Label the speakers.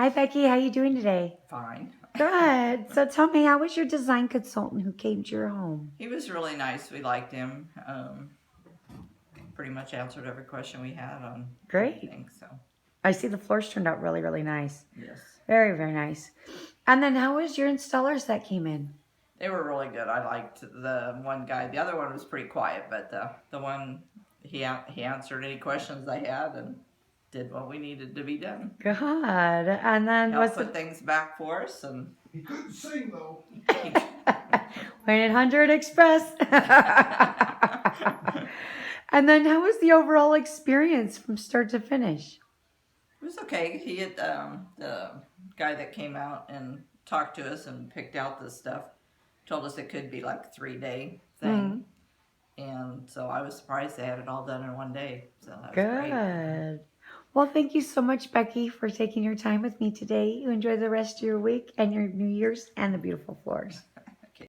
Speaker 1: Hi, Becky. How you doing today?
Speaker 2: Fine.
Speaker 1: Good. So tell me, how was your design consultant who came to your home?
Speaker 2: He was really nice. We liked him. Pretty much answered every question we had on
Speaker 1: Great.
Speaker 2: everything. So,
Speaker 1: I see the floors turned out really, really nice.
Speaker 2: yes.
Speaker 1: Very, very nice. And then how was your installers that came in?
Speaker 2: They were really good. I liked the one guy. The other one was pretty quiet, but the one he answered any questions I had and did what we needed to be done.
Speaker 1: Good. And then
Speaker 2: Helped
Speaker 1: was
Speaker 2: put
Speaker 1: it
Speaker 2: things back for us, and
Speaker 3: He couldn't sing though.
Speaker 2: he,
Speaker 1: 1-800 Express? And then how was the overall experience from start to finish?
Speaker 2: it was okay. He had the guy that came out and talked to us and picked out this stuff. Told us it could be like a 3-day thing, and so I was surprised they had it all done in one day. So that was great.
Speaker 1: Good. Well, thank you so much, Becky, for taking your time with me today. You enjoy the rest of your week and your New Year's and the beautiful floors.